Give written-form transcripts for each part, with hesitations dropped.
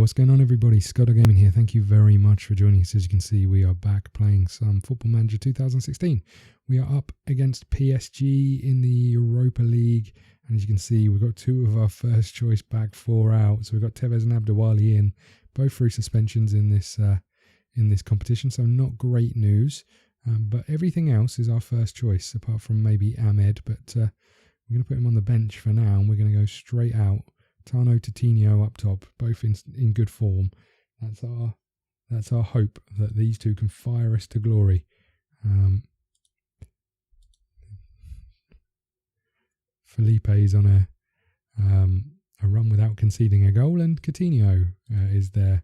what's going on, everybody? ScottDogGaming here. Thank you very much for joining us. As you can see, we are back playing some Football Manager 2016. We are up against PSG in the Europa League. And as you can see, we've got two of our first choice back, 4 out. So we've got Tevez and Abdouali in, both through suspensions in this competition. So not great news. But everything else is our first choice, apart from maybe Ahmed. But we're going to put him on the bench for now, and we're going to go straight out. Tano, Coutinho up top, both in good form. That's our hope that these two can fire us to glory. Felipe is on a run without conceding a goal, and Coutinho is their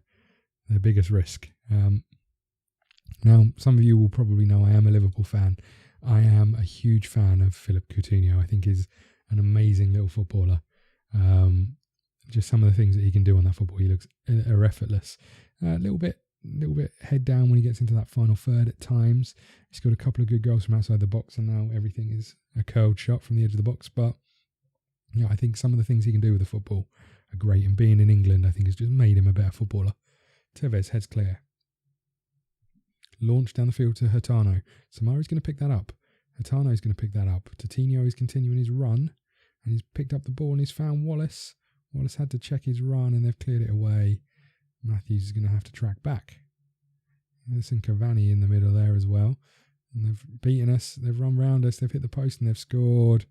biggest risk. Now, some of you will probably know I am a Liverpool fan. I am a huge fan of Philippe Coutinho. I think he's an amazing little footballer. Just some of the things that he can do on that football, he looks effortless. A little bit head down when he gets into that final third at times. He's got a couple of good goals from outside the box, and now everything is a curled shot from the edge of the box. But yeah, I think some of the things he can do with the football are great, and being in England, I think, has just made him a better footballer. Tevez heads clear. Launch down the field to Hurtado. Samari's going to pick that up. Hurtado's going to pick that up. Coutinho is continuing his run, and he's picked up the ball and he's found Wallace. Wallace had to check his run and they've cleared it away. Matthews is going to have to track back. There's some Cavani in the middle there as well. And they've beaten us. They've run round us. They've hit the post and they've scored.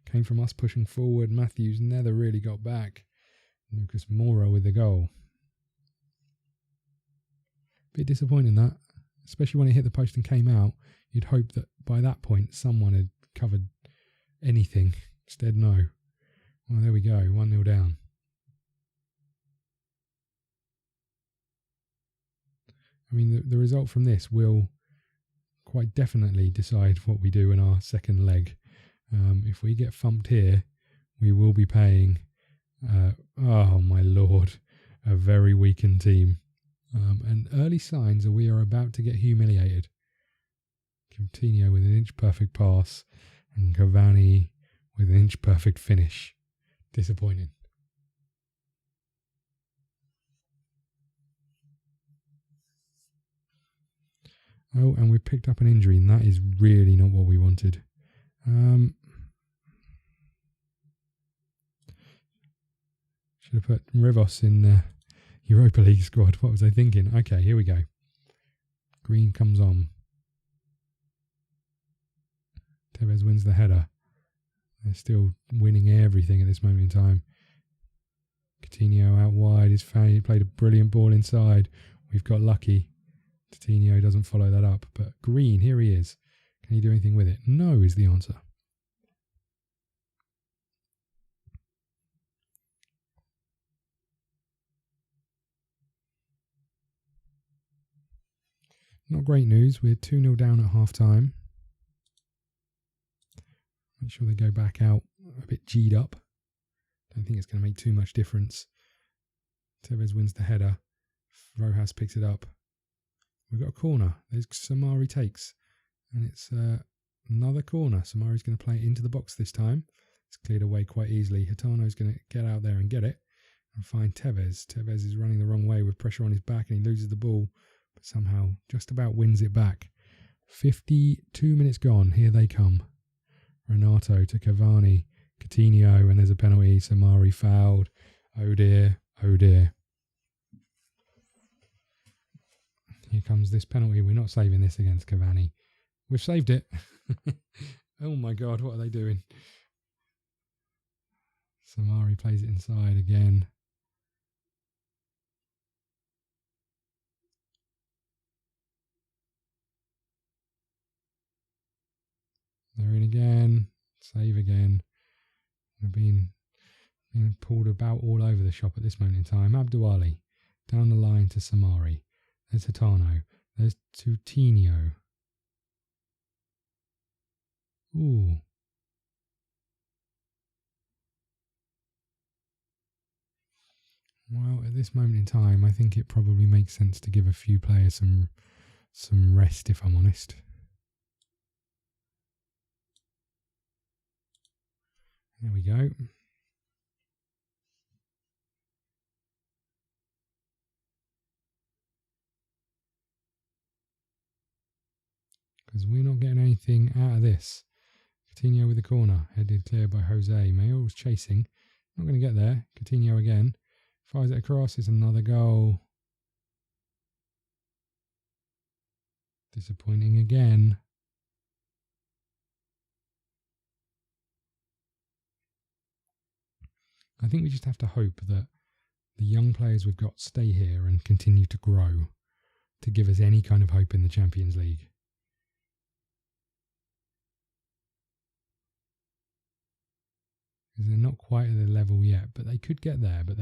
Came from us pushing forward. Matthews never really got back. Lucas Moura with the goal. Bit disappointing that. Especially when it hit the post and came out. You'd hope that by that point someone had covered anything. Instead, no. Well, there we go. 1-0 down. I mean, the result from this will quite definitely decide what we do in our second leg. If we get thumped here, we will be paying, oh my lord, a very weakened team. And early signs are we are about to get humiliated. Coutinho with an inch-perfect pass and Cavani with an inch-perfect finish. Disappointing. Oh, and we picked up an injury, and that is really not what we wanted. Should have put Rivos in the Europa League squad. What was I thinking? Okay, here we go. Green comes on. Tevez wins the header. They're still winning everything at this moment in time. Coutinho out wide. He played a brilliant ball inside. We've got lucky. Coutinho doesn't follow that up. But Green, here he is. Can he do anything with it? No is the answer. Not great news. We're 2-0 down at half time. Make sure they go back out a bit G'd up. Don't think it's going to make too much difference. Tevez wins the header. Rojas picks it up. We've got a corner. There's Samari takes. And it's another corner. Samari's going to play it into the box this time. It's cleared away quite easily. Hurtado's going to get out there and get it. And find Tevez. Tevez is running the wrong way with pressure on his back and he loses the ball. But somehow just about wins it back. 52 minutes gone. Here they come. Renato to Cavani, Coutinho, and there's a penalty. Samari fouled. Oh dear, oh dear. Here comes this penalty. We're not saving this against Cavani. We've saved it. Oh my God, what are they doing? Samari plays it inside again. They're in again. Save again. They're being pulled about all over the shop at this moment in time. Abdouali down the line to Samari. There's Hurtado. There's Coutinho. Ooh. Well, at this moment in time, I think it probably makes sense to give a few players some rest, if I'm honest. There we go. because we're not getting anything out of this. Coutinho with the corner, headed clear by Jose. Mayor's chasing, not going to get there. Coutinho again, fires it across, it's another goal. Disappointing again. I think we just have to hope that the young players we've got stay here and continue to grow to give us any kind of hope in the Champions League. Because they're not quite at the level yet, but they could get there. But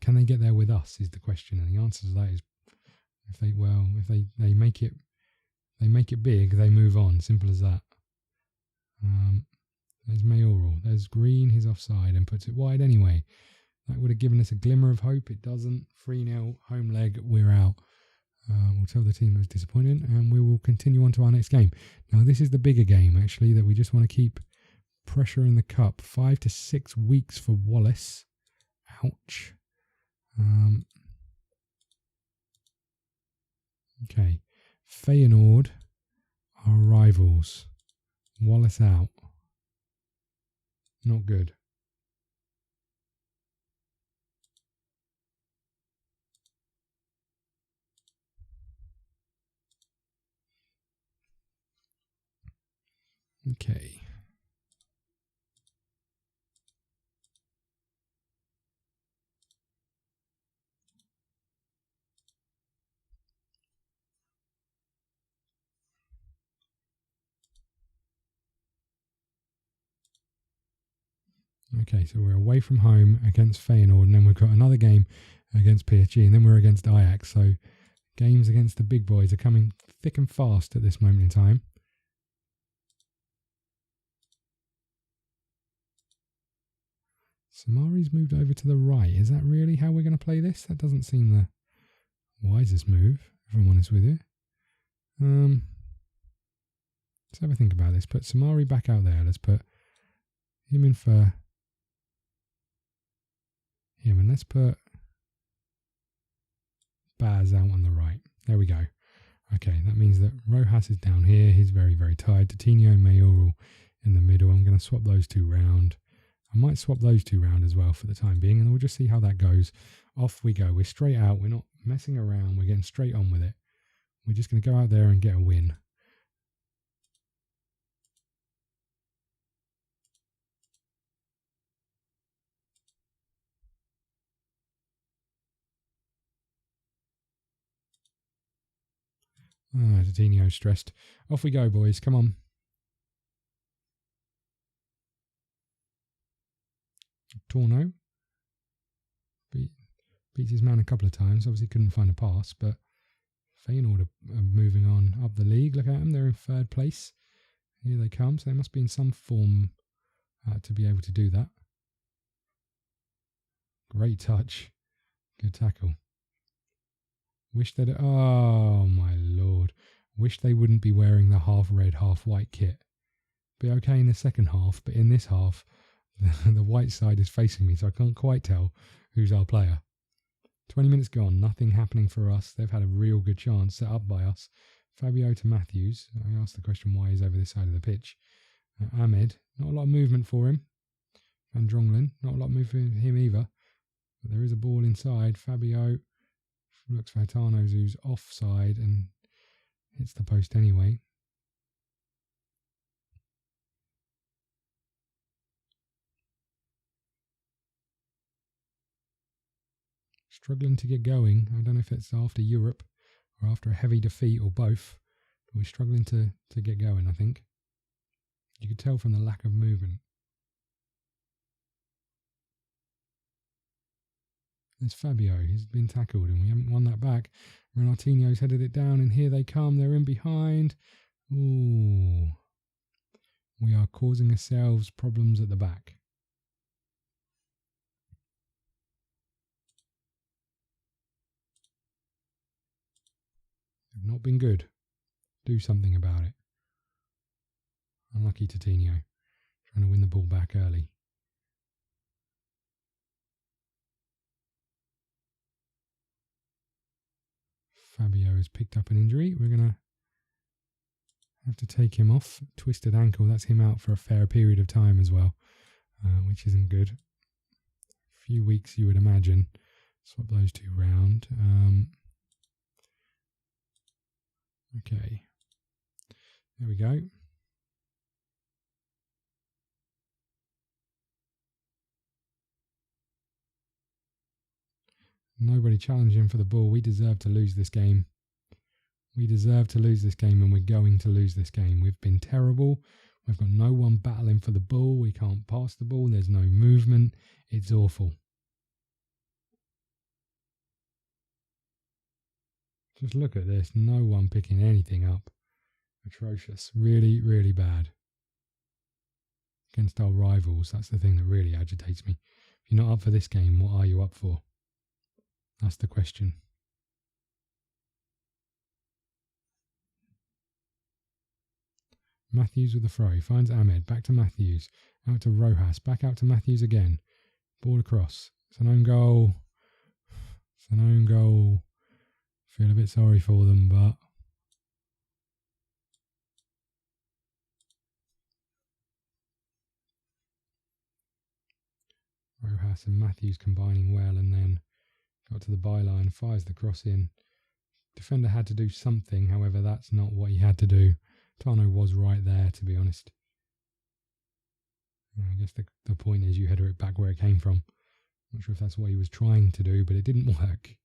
can they get there with us is the question, and the answer to that is if they make it big, they move on. Simple as that. There's Mayoral. There's Green. He's offside and puts it wide anyway. That would have given us a glimmer of hope. It doesn't. 3-0, home leg. We're out. We'll tell the team it was disappointing, and we will continue on to our next game. Now, this is the bigger game, actually, that we just want to keep pressure in the cup. 5 to 6 weeks for Wallace. Ouch. Okay. Feyenoord are rivals. Wallace out. Not good. Okay. Okay, so we're away from home against Feyenoord, and then we've got another game against PSG, and then we're against Ajax. So games against the big boys are coming thick and fast at this moment in time. Samari's moved over to the right. Is that really how we're going to play this? That doesn't seem the wisest move, if I'm honest with you. Let's have a think about this. Put Samari back out there. Let's put him in for him, and let's put Baz out on the right. There we go. Okay, that means that Rojas is down here. He's very, very tired. Coutinho and Mayoral in the middle. I'm going to swap those two round. I might swap those two round as well for the time being, and we'll just see how that goes. Off we go. We're straight out. We're not messing around. We're getting straight on with it. We're just going to go out there and get a win. Coutinho stressed. Off we go, boys. Come on. Torno beats his man a couple of times. Obviously couldn't find a pass, but Feyenoord are moving on up the league. Look at them. They're in third place. Here they come. So they must be in some form to be able to do that. Great touch. Good tackle. Wish that... Oh, my Lord. Wish they wouldn't be wearing the half red, half white kit. Be okay in the second half, but in this half, the white side is facing me, so I can't quite tell who's our player. 20 minutes gone. Nothing happening for us. They've had a real good chance set up by us. Fabio to Matthews. I asked the question why he's over this side of the pitch. Ahmed. Not a lot of movement for him. Van Drongelen. Not a lot of movement for him either. But there is a ball inside. Fabio looks for Hatanos, who's offside and hits the post anyway. Struggling to get going. I don't know if it's after Europe or after a heavy defeat or both, but we're struggling to get going, I think. You could tell from the lack of movement. There's Fabio. He's been tackled and we haven't won that back. Renatinho's headed it down and here they come. They're in behind. Ooh. We are causing ourselves problems at the back. They've not been good. Do something about it. Unlucky Coutinho. Trying to win the ball back early. Fabio has picked up an injury. We're going to Have to take him off. Twisted ankle, that's him out for a fair period of time as well, which isn't good. A few weeks, you would imagine. Swap those two round. Okay. There we go. Nobody challenging for the ball. We deserve to lose this game. We deserve to lose this game, and we're going to lose this game. We've been terrible. We've got no one battling for the ball. We can't pass the ball. There's no movement. It's awful. Just look at this. No one picking anything up. Atrocious. Really, really bad. Against our rivals, that's the thing that really agitates me. If you're not up for this game, what are you up for? That's the question. Matthews with the throw. He finds Ahmed. Back to Matthews. Out to Rojas. Back out to Matthews again. Ball across. It's an own goal. It's an own goal. Feel a bit sorry for them, but... Rojas and Matthews combining well, and then got to the byline, fires the cross in. Defender had to do something, however, that's not what he had to do. Tano was right there, to be honest. I guess the point is you header it back where it came from. Not sure if that's what he was trying to do, but it didn't work.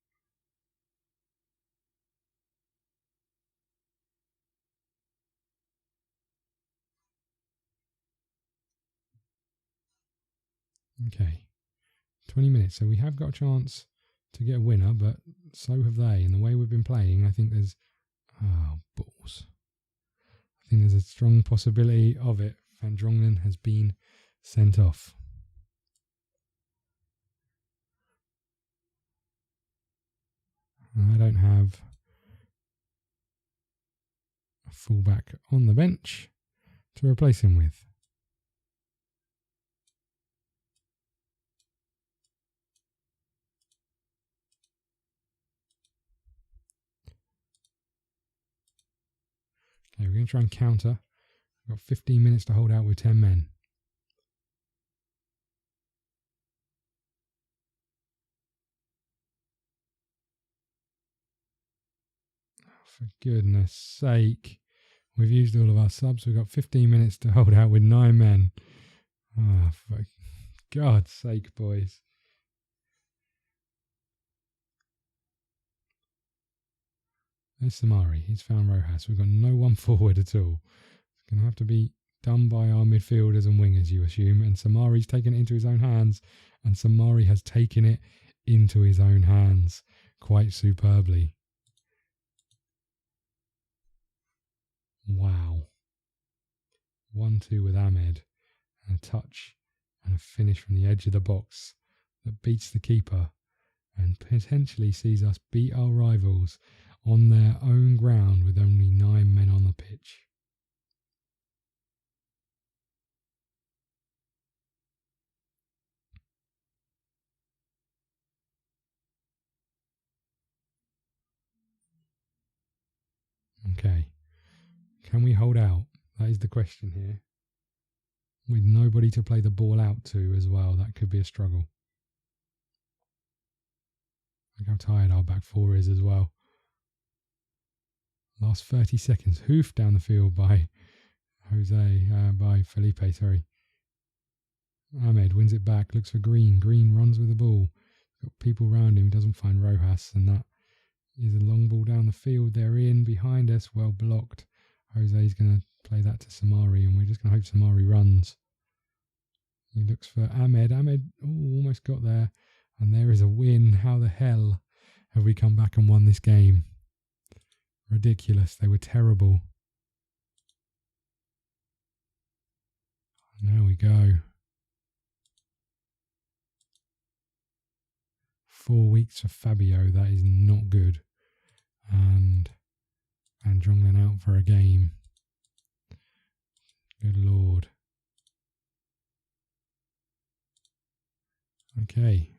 Okay, 20 minutes. So we have got a chance to get a winner, but so have they. And the way we've been playing, I think there's... Oh, balls. I think there's a strong possibility of it. Van Drongelen has been sent off. I don't have a fullback on the bench to replace him with. Okay, we're going to try and counter. We've got 15 minutes to hold out with 10 men. Oh, for goodness sake. We've used all of our subs. We've got 15 minutes to hold out with 9 men. Oh, for God's sake, boys. There's Samari. He's found Rojas. We've got no one forward at all. It's going to have to be done by our midfielders and wingers, you assume. And Samari's taken it into his own hands. And Samari has taken it into his own hands quite superbly. Wow. 1-2 with Ahmed. And a touch and a finish from the edge of the box that beats the keeper and potentially sees us beat our rivals on their own ground with only 9 men on the pitch. Okay. Can we hold out? That is the question here. With nobody to play the ball out to as well, that could be a struggle. Look how tired our back four is as well. Last 30 seconds, hoofed down the field by Felipe, sorry. Ahmed wins it back, looks for Green. Green runs with the ball. Got people around him, doesn't find Rojas, and that is a long ball down the field. They're in behind us, well blocked. Jose's going to play that to Samari, and we're just going to hope Samari runs. He looks for Ahmed. Ahmed almost got there, and there is a win. How the hell have we come back and won this game? Ridiculous. They were terrible. There we go. 4 weeks for Fabio. That is not good. And Drongelen out for a game. Good Lord. Okay.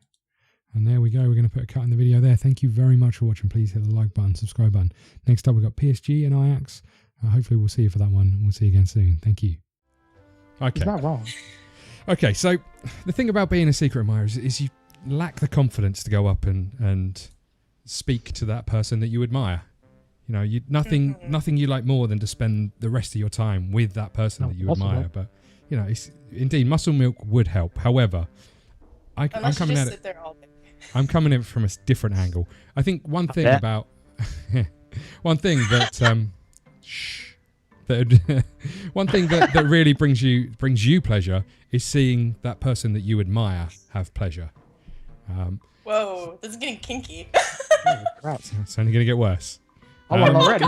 And there we go. We're going to put a cut in the video there. Thank you very much for watching. Please hit the like button, subscribe button. Next up, we've got PSG and Ajax. hopefully we'll see you for that one. We'll see you again soon. Thank you. Okay. Is that wrong? Okay, so the thing about being a secret admirer is you lack the confidence to go up and speak to that person that you admire. You know, nothing you like more than to spend the rest of your time with that person that you admire. But you know, indeed, muscle milk would help. However, I'm coming at it. I'm coming in from a different angle. I think one thing about one thing that one thing that really brings you pleasure is seeing that person that you admire have pleasure. Whoa, this is getting kinky. Oh, crap. It's only going to get worse. I'm already.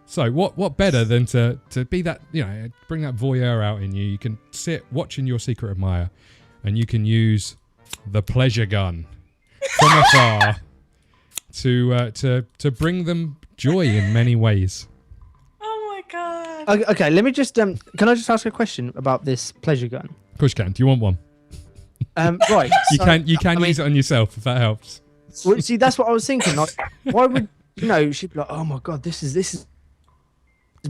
So what better than to be that, you know, bring that voyeur out in you. You can sit watching your secret admirer, and you can use the pleasure gun from afar to bring them joy in many ways. Oh my god. Okay, let me just can I just ask a question about this pleasure gun? Of course you can. Do you want one? Right. You can use it on yourself if that helps. Well, see, that's what I was thinking. Like, why would she'd be like, oh my god, this is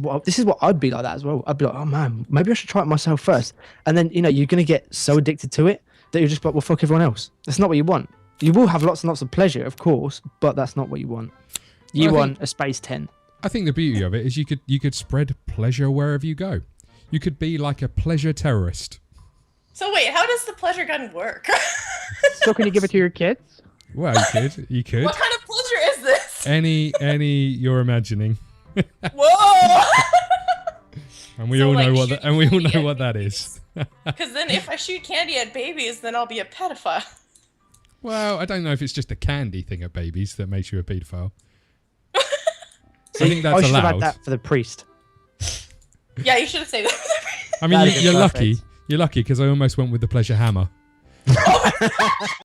what I'd be like that as well. I'd be like, oh man, maybe I should try it myself first. And then you're gonna get so addicted to it that you're just like, well, fuck everyone else. That's not what you want. You will have lots and lots of pleasure, of course, but that's not what you want. You want a space tent. I think the beauty of it is you could spread pleasure wherever you go. You could be like a pleasure terrorist. So wait, how does the pleasure gun work? So can you give it to your kids? Well, you could. What kind of pleasure is this? Any you're imagining. Whoa! And we all know what that is. Because then if I shoot candy at babies, then I'll be a pedophile. Well, I don't know if it's just a candy thing at babies that makes you a paedophile. I think that's I should allowed. have had that for the priest. Yeah, you should have said that. I mean, you're lucky. You're lucky because I almost went with the pleasure hammer.